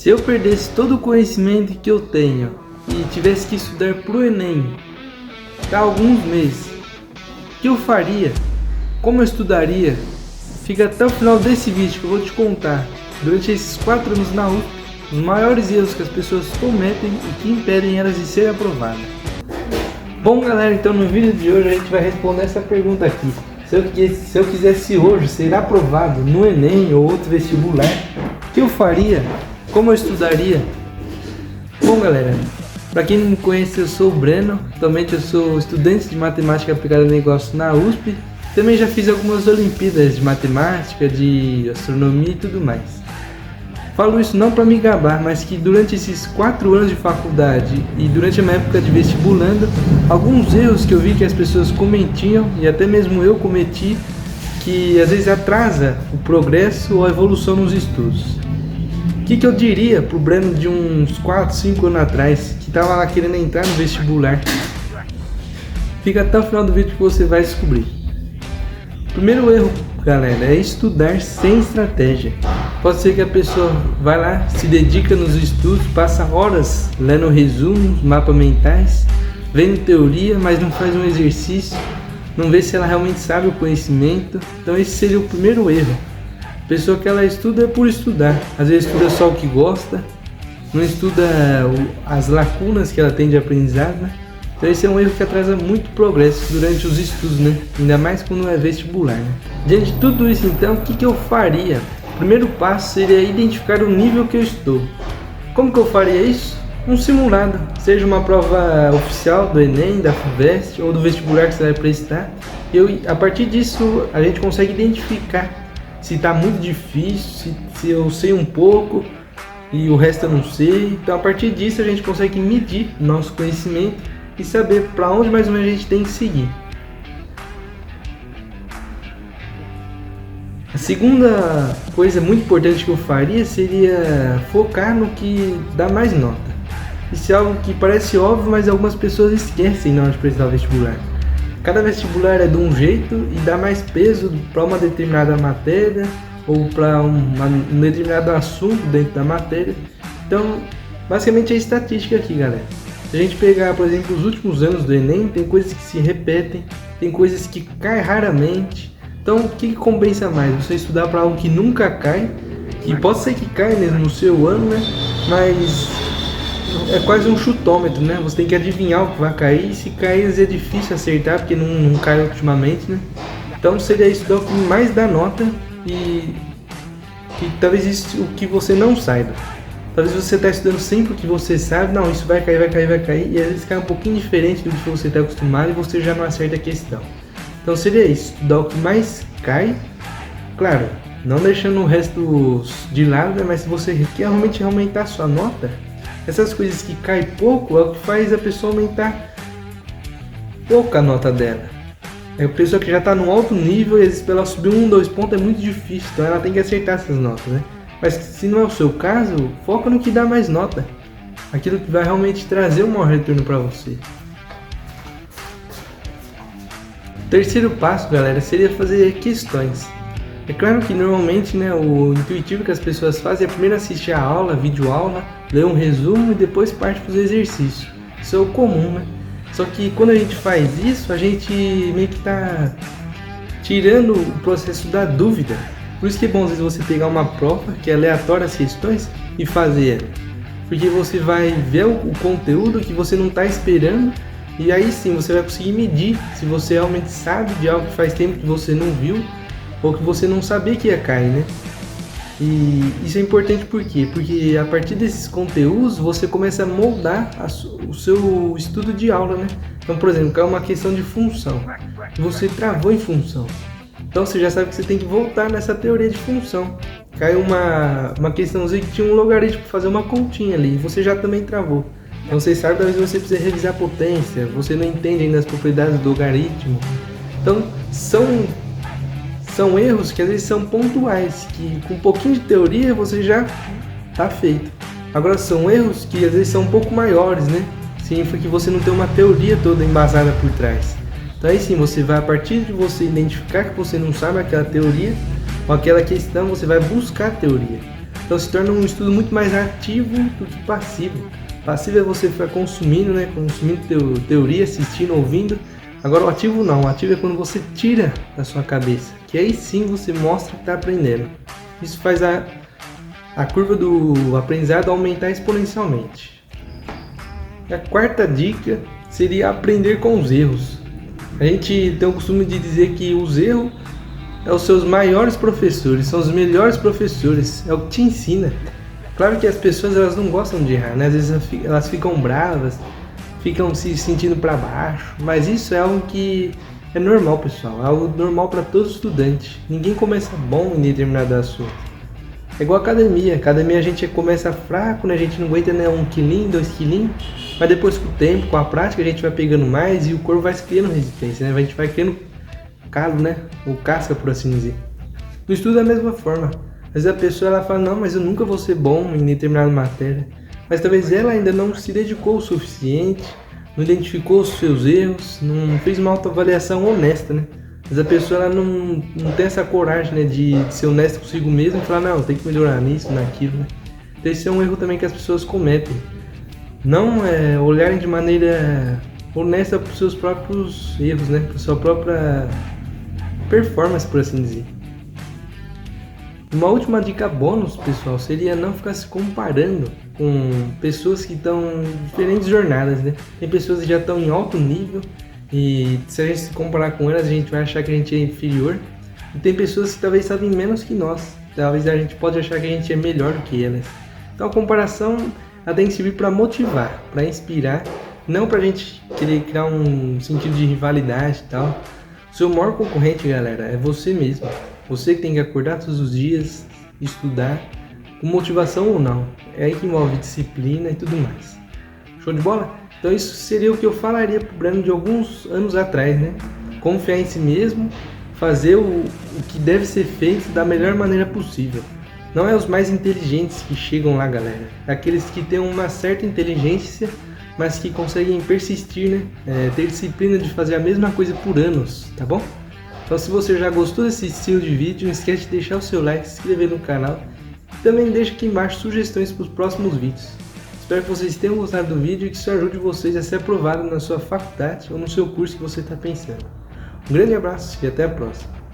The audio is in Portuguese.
Se eu perdesse todo o conhecimento que eu tenho e tivesse que estudar pro Enem há alguns meses, o que eu faria? Como eu estudaria? Fica até o final desse vídeo que eu vou te contar, durante esses 4 anos na USP, os maiores erros que as pessoas cometem e que impedem elas de serem aprovadas. Bom galera, então no vídeo de hoje a gente vai responder essa pergunta aqui. Se eu quisesse hoje ser aprovado no Enem ou outro vestibular, o que eu faria? Como eu estudaria? Bom galera, para quem não me conhece, eu sou o Breno. Atualmente eu sou estudante de matemática aplicada a negócio na USP. Também já fiz algumas Olimpíadas de matemática, de astronomia e tudo mais. Falo isso não para me gabar, mas que durante esses 4 anos de faculdade e durante a minha época de vestibulando, alguns erros que eu vi que as pessoas cometiam e até mesmo eu cometi, que às vezes atrasa o progresso ou a evolução nos estudos. O que eu diria pro Breno de uns 4, 5 anos atrás, que estava lá querendo entrar no vestibular? Fica até o final do vídeo que você vai descobrir. Primeiro erro, galera, é estudar sem estratégia. Pode ser que a pessoa vai lá, se dedica nos estudos, passa horas lendo resumos, mapas mentais, vendo teoria, mas não faz um exercício, não vê se ela realmente sabe o conhecimento. Então esse seria o primeiro erro. A pessoa que ela estuda é por estudar, às vezes estuda só o que gosta, não estuda as lacunas que ela tem de aprendizado, né? Então esse é um erro que atrasa muito o progresso durante os estudos, né? Ainda mais quando é vestibular, né? Diante de tudo isso então, o que eu faria? O primeiro passo seria identificar o nível que eu estou. Como que eu faria isso? Um simulado, seja uma prova oficial do Enem, da FUVEST ou do vestibular que você vai prestar. A partir disso a gente consegue identificar se está muito difícil, se eu sei um pouco e o resto eu não sei. Então a partir disso a gente consegue medir nosso conhecimento e saber para onde mais ou menos a gente tem que seguir. A segunda coisa muito importante que eu faria seria focar no que dá mais nota. Isso é algo que parece óbvio, mas algumas pessoas esquecem na hora de prestar o vestibular. Cada vestibular é de um jeito e dá mais peso para uma determinada matéria ou para um determinado assunto dentro da matéria. Então, basicamente é estatística aqui, galera. Se a gente pegar, por exemplo, os últimos anos do Enem, tem coisas que se repetem, tem coisas que caem raramente. Então, o que compensa mais? Você estudar para algo que nunca cai, que pode ser que caia mesmo no seu ano, né? Mas é quase um chutômetro, né? Você tem que adivinhar o que vai cair, e se cair é difícil acertar, porque não cai ultimamente, né? Então seria estudar o que mais dá nota e talvez isso o que você não saiba. Talvez você está estudando sempre o que você sabe, não, isso vai cair, e às vezes cai um pouquinho diferente do que você está acostumado e você já não acerta a questão. Então seria isso, estudar o que mais cai, claro, não deixando o resto de lado, né? Mas se você quer realmente aumentar a sua nota, essas coisas que caem pouco é o que faz a pessoa aumentar pouco a nota dela. É a pessoa que já está num alto nível e às vezes para ela subir 1, 2 pontos é muito difícil, então ela tem que acertar essas notas, né? Mas se não é o seu caso, foca no que dá mais nota, aquilo que vai realmente trazer um maior retorno para você. O terceiro passo, galera, seria fazer questões. É claro que normalmente, né, o intuitivo que as pessoas fazem é primeiro assistir a aula, videoaula, ler um resumo e depois parte para os exercícios. Isso é o comum, né? Só que quando a gente faz isso, a gente meio que está tirando o processo da dúvida. Por isso que é bom às vezes você pegar uma prova que é aleatória as questões e fazer ela. Porque você vai ver o conteúdo que você não está esperando e aí sim você vai conseguir medir se você realmente sabe de algo que faz tempo que você não viu ou que você não sabia que ia cair, né? E isso é importante por quê? Porque a partir desses conteúdos você começa a moldar o seu estudo de aula, né? Então, por exemplo, caiu uma questão de função, você travou em função, então você já sabe que você tem que voltar nessa teoria de função. Caiu uma questãozinha que tinha um logaritmo para fazer uma continha ali, você já também travou. Então você sabe, talvez você precisa revisar a potência, você não entende ainda as propriedades do logaritmo. Então são erros que às vezes são pontuais, que com um pouquinho de teoria você já está feito. Agora são erros que às vezes são um pouco maiores, né? Significa que você não tem uma teoria toda embasada por trás. Então aí sim, você vai, a partir de você identificar que você não sabe aquela teoria ou aquela questão, você vai buscar a teoria. Então se torna um estudo muito mais ativo do que passivo. Passivo é você ficar consumindo, né? Consumindo teoria, assistindo, ouvindo. Agora o ativo não, o ativo é quando você tira da sua cabeça, que aí sim você mostra que está aprendendo. Isso faz a curva do aprendizado aumentar exponencialmente. E a quarta dica seria aprender com os erros. A gente tem o costume de dizer que os erros são os seus maiores professores, são os melhores professores, é o que te ensina. Claro que as pessoas elas não gostam de errar, né? Às vezes elas ficam bravas, ficam se sentindo para baixo, mas isso é algo que é normal, pessoal, é algo normal para todo estudante. Ninguém começa bom em determinado assunto. É igual academia a gente começa fraco, né? A gente não aguenta, né, 1 quilinho, 2 quilinhos, mas depois com o tempo, com a prática, a gente vai pegando mais e o corpo vai criando resistência, né? A gente vai criando calo, né? Ou casca, por assim dizer. No estudo é a mesma forma. Às vezes a pessoa ela fala, não, mas eu nunca vou ser bom em determinada matéria. Mas talvez ela ainda não se dedicou o suficiente, não identificou os seus erros, não fez uma autoavaliação honesta, né? Mas a pessoa ela não tem essa coragem, né, de ser honesta consigo mesmo e falar, não, tem que melhorar nisso, naquilo, né? Então esse é um erro também que as pessoas cometem. Não olharem de maneira honesta para os seus próprios erros, né? Para a sua própria performance, por assim dizer. Uma última dica bônus, pessoal, seria não ficar se comparando com pessoas que estão em diferentes jornadas, né? Tem pessoas que já estão em alto nível e se a gente se comparar com elas, a gente vai achar que a gente é inferior. E tem pessoas que talvez sabem menos que nós. Talvez a gente pode achar que a gente é melhor do que elas. Então a comparação ela tem que servir para motivar, para inspirar, não para a gente querer criar um sentido de rivalidade e tal. O seu maior concorrente, galera, é você mesmo. Você que tem que acordar todos os dias, estudar, com motivação ou não. É aí que envolve disciplina e tudo mais. Show de bola? Então isso seria o que eu falaria pro Breno de alguns anos atrás, né? Confiar em si mesmo, fazer o que deve ser feito da melhor maneira possível. Não é os mais inteligentes que chegam lá, galera. É aqueles que têm uma certa inteligência, mas que conseguem persistir, né? Ter disciplina de fazer a mesma coisa por anos, tá bom? Então se você já gostou desse estilo de vídeo, não esquece de deixar o seu like, se inscrever no canal e também deixa aqui embaixo sugestões para os próximos vídeos. Espero que vocês tenham gostado do vídeo e que isso ajude vocês a ser aprovado na sua faculdade ou no seu curso que você está pensando. Um grande abraço e até a próxima!